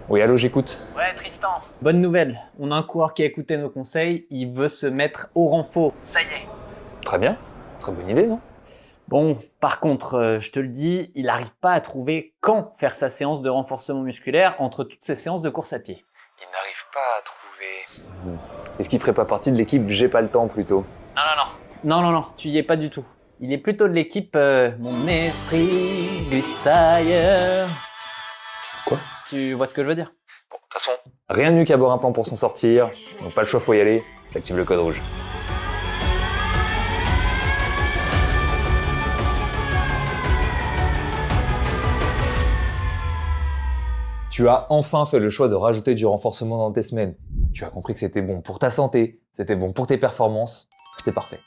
Oui, allô, j'écoute. Ouais, Tristan. Bonne nouvelle. On a un coureur qui a écouté nos conseils, il veut se mettre au renfort. Ça y est. Très bien. Très bonne idée, non? Bon, par contre, je te le dis, il n'arrive pas à trouver quand faire sa séance de renforcement musculaire entre toutes ses séances de course à pied. Il n'arrive pas à trouver. Est-ce qu'il ferait pas partie de l'équipe J'ai pas le temps plutôt? Non, non, non. Non, non, non, tu y es pas du tout. Il est plutôt de l'équipe Mon esprit glisse ailleurs. Quoi? Tu vois ce que je veux dire? Bon, de toute façon, rien de mieux qu'avoir un plan pour s'en sortir. Donc pas le choix, faut y aller. J'active le code rouge. Tu as enfin fait le choix de rajouter du renforcement dans tes semaines. Tu as compris que c'était bon pour ta santé, c'était bon pour tes performances. C'est parfait.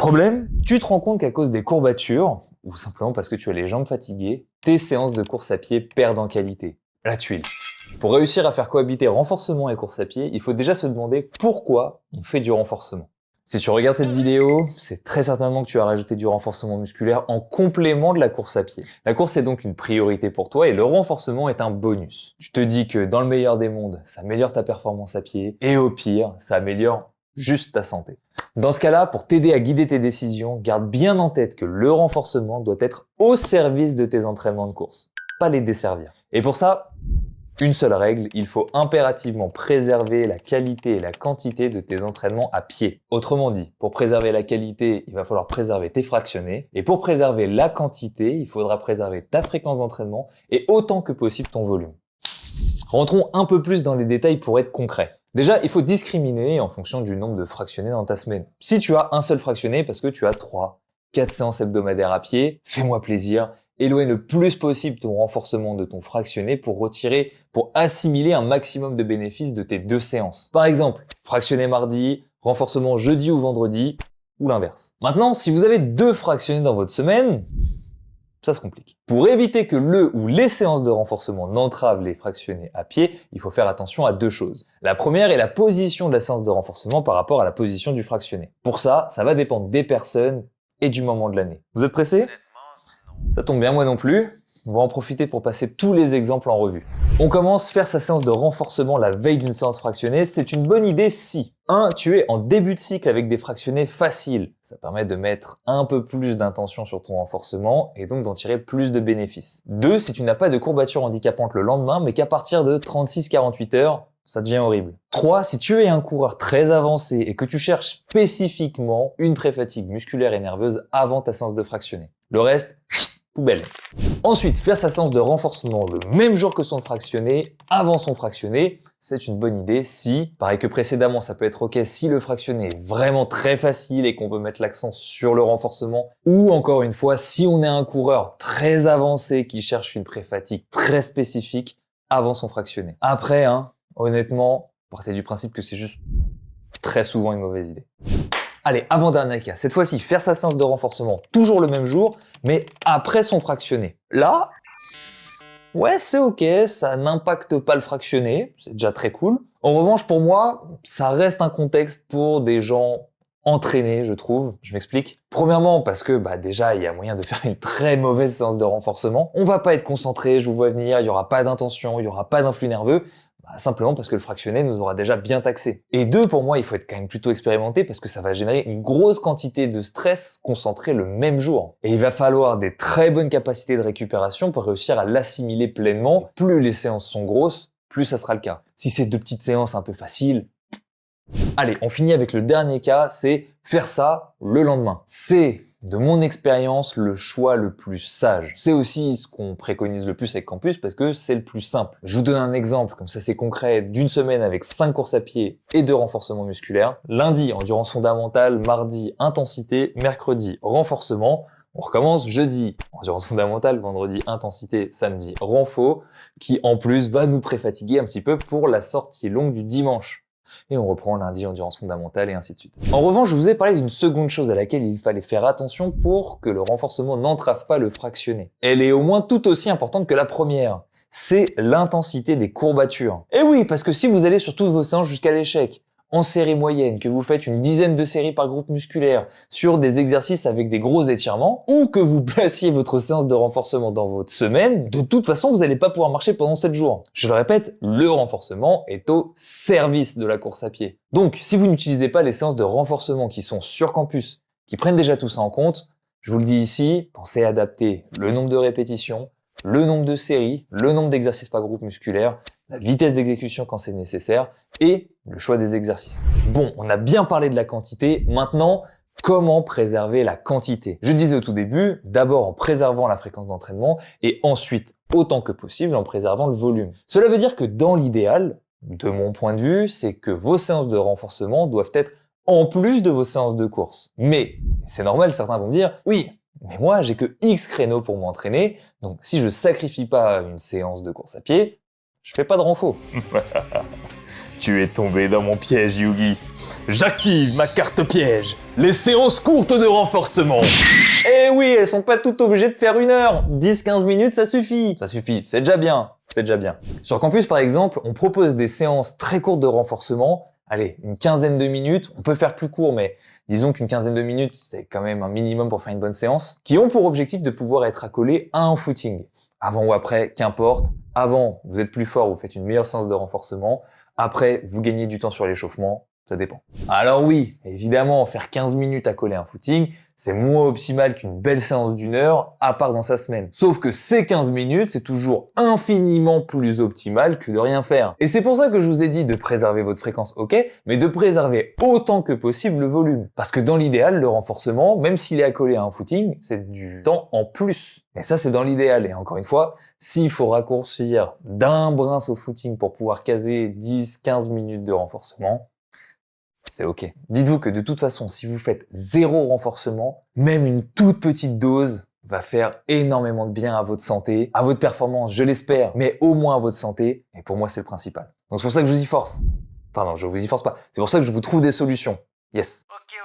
Problème, tu te rends compte qu'à cause des courbatures, ou simplement parce que tu as les jambes fatiguées, tes séances de course à pied perdent en qualité. La tuile. Pour réussir à faire cohabiter renforcement et course à pied, il faut déjà se demander pourquoi on fait du renforcement. Si tu regardes cette vidéo, c'est très certainement que tu as rajouté du renforcement musculaire en complément de la course à pied. La course est donc une priorité pour toi et le renforcement est un bonus. Tu te dis que dans le meilleur des mondes, ça améliore ta performance à pied et au pire, ça améliore juste ta santé. Dans ce cas-là, pour t'aider à guider tes décisions, garde bien en tête que le renforcement doit être au service de tes entraînements de course, pas les desservir. Et pour ça, une seule règle, il faut impérativement préserver la qualité et la quantité de tes entraînements à pied. Autrement dit, pour préserver la qualité, il va falloir préserver tes fractionnés, et pour préserver la quantité, il faudra préserver ta fréquence d'entraînement et autant que possible ton volume. Rentrons un peu plus dans les détails pour être concret. Déjà, il faut discriminer en fonction du nombre de fractionnés dans ta semaine. Si tu as un seul fractionné parce que tu as 3, 4 séances hebdomadaires à pied, fais-moi plaisir, éloigne le plus possible ton renforcement de ton fractionné pour assimiler un maximum de bénéfices de tes 2 séances. Par exemple, fractionné mardi, renforcement jeudi ou vendredi, ou l'inverse. Maintenant, si vous avez 2 fractionnés dans votre semaine, ça se complique. Pour éviter que le ou les séances de renforcement n'entravent les fractionnés à pied, il faut faire attention à 2 choses. La première est la position de la séance de renforcement par rapport à la position du fractionné. Pour ça, ça va dépendre des personnes et du moment de l'année. Vous êtes pressés? Ça tombe bien, moi non plus. On va en profiter pour passer tous les exemples en revue. On commence, faire sa séance de renforcement la veille d'une séance fractionnée, c'est une bonne idée si 1. Tu es en début de cycle avec des fractionnés faciles. Ça permet de mettre un peu plus d'intention sur ton renforcement et donc d'en tirer plus de bénéfices. 2. Si tu n'as pas de courbature handicapante le lendemain, mais qu'à partir de 36-48 heures, ça devient horrible. 3. Si tu es un coureur très avancé et que tu cherches spécifiquement une pré-fatigue musculaire et nerveuse avant ta séance de fractionné. Le reste, poubelle. Ensuite, faire sa séance de renforcement le même jour que son fractionné, avant son fractionné, c'est une bonne idée si, pareil que précédemment, ça peut être ok si le fractionné est vraiment très facile et qu'on veut mettre l'accent sur le renforcement, ou encore une fois, si on est un coureur très avancé qui cherche une pré-fatigue très spécifique avant son fractionné. Après, honnêtement, partez du principe que c'est juste très souvent une mauvaise idée. Allez, avant-dernier cas, cette fois-ci, faire sa séance de renforcement toujours le même jour, mais après son fractionné. Là, ouais, c'est ok, ça n'impacte pas le fractionné, c'est déjà très cool. En revanche, pour moi, ça reste un contexte pour des gens entraînés, je trouve. Je m'explique. Premièrement, parce que déjà, il y a moyen de faire une très mauvaise séance de renforcement. On va pas être concentré, je vous vois venir, il y aura pas d'intention, il y aura pas d'influx nerveux. Simplement parce que le fractionné nous aura déjà bien taxé. Et 2, pour moi, il faut être quand même plutôt expérimenté parce que ça va générer une grosse quantité de stress concentré le même jour. Et il va falloir des très bonnes capacités de récupération pour réussir à l'assimiler pleinement. Plus les séances sont grosses, plus ça sera le cas. Si c'est 2 petites séances un peu faciles, allez, on finit avec le dernier cas, c'est faire ça le lendemain. C'est, de mon expérience, le choix le plus sage. C'est aussi ce qu'on préconise le plus avec Campus parce que c'est le plus simple. Je vous donne un exemple, comme ça c'est concret, d'une semaine avec 5 courses à pied et 2 renforcements musculaires. Lundi, endurance fondamentale, mardi, intensité, mercredi, renforcement. On recommence jeudi, endurance fondamentale, vendredi, intensité, samedi, renfo, qui en plus va nous préfatiguer un petit peu pour la sortie longue du dimanche. Et on reprend lundi, endurance fondamentale et ainsi de suite. En revanche, je vous ai parlé d'une seconde chose à laquelle il fallait faire attention pour que le renforcement n'entrave pas le fractionné. Elle est au moins tout aussi importante que la première. C'est l'intensité des courbatures. Et oui, parce que si vous allez sur toutes vos séances jusqu'à l'échec, en série moyenne, que vous faites une dizaine de séries par groupe musculaire sur des exercices avec des gros étirements, ou que vous placiez votre séance de renforcement dans votre semaine, de toute façon, vous n'allez pas pouvoir marcher pendant 7 jours. Je le répète, le renforcement est au service de la course à pied. Donc, si vous n'utilisez pas les séances de renforcement qui sont sur campus, qui prennent déjà tout ça en compte, je vous le dis ici, pensez à adapter le nombre de répétitions, le nombre de séries, le nombre d'exercices par groupe musculaire, la vitesse d'exécution quand c'est nécessaire et le choix des exercices. Bon, on a bien parlé de la quantité, maintenant, comment préserver la quantité? Je disais au tout début, d'abord en préservant la fréquence d'entraînement et ensuite, autant que possible, en préservant le volume. Cela veut dire que dans l'idéal, de mon point de vue, c'est que vos séances de renforcement doivent être en plus de vos séances de course. Mais, c'est normal, certains vont me dire, oui, mais moi, j'ai que X créneaux pour m'entraîner, donc si je sacrifie pas une séance de course à pied, je fais pas de renfo. Tu es tombé dans mon piège, Yugi. J'active ma carte piège, les séances courtes de renforcement. Eh oui, elles sont pas toutes obligées de faire 1 heure. 10-15 minutes, ça suffit. Ça suffit, c'est déjà bien. C'est déjà bien. Sur campus, par exemple, on propose des séances très courtes de renforcement. Allez, une quinzaine de minutes. On peut faire plus court, mais disons qu'une quinzaine de minutes, c'est quand même un minimum pour faire une bonne séance, qui ont pour objectif de pouvoir être accolés à un footing. Avant ou après, qu'importe. Avant, vous êtes plus fort, vous faites une meilleure séance de renforcement. Après, vous gagnez du temps sur l'échauffement. Ça dépend. Alors oui, évidemment, faire 15 minutes à coller un footing, c'est moins optimal qu'une belle séance d'1 heure, à part dans sa semaine. Sauf que ces 15 minutes, c'est toujours infiniment plus optimal que de rien faire. Et c'est pour ça que je vous ai dit de préserver votre fréquence, ok, mais de préserver autant que possible le volume. Parce que dans l'idéal, le renforcement, même s'il est accolé à un footing, c'est du temps en plus. Et ça, c'est dans l'idéal. Et encore une fois, s'il faut raccourcir d'un brin au footing pour pouvoir caser 10-15 minutes de renforcement, c'est ok. Dites-vous que de toute façon, si vous faites 0 renforcement, même une toute petite dose va faire énormément de bien à votre santé, à votre performance, je l'espère, mais au moins à votre santé. Et pour moi, c'est le principal. Donc c'est pour ça que je vous y force. Enfin non, je vous y force pas. C'est pour ça que je vous trouve des solutions. Yes. Ok.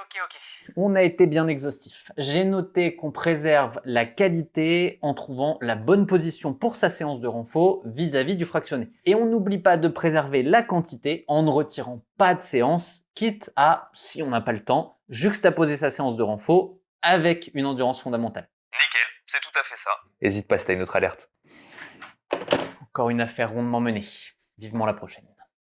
On a été bien exhaustif. J'ai noté qu'on préserve la qualité en trouvant la bonne position pour sa séance de renfo vis-à-vis du fractionné. Et on n'oublie pas de préserver la quantité en ne retirant pas de séance, quitte à, si on n'a pas le temps, juxtaposer sa séance de renfo avec une endurance fondamentale. Nickel, c'est tout à fait ça. Hésite pas si t'as une autre alerte. Encore une affaire rondement menée. Vivement la prochaine.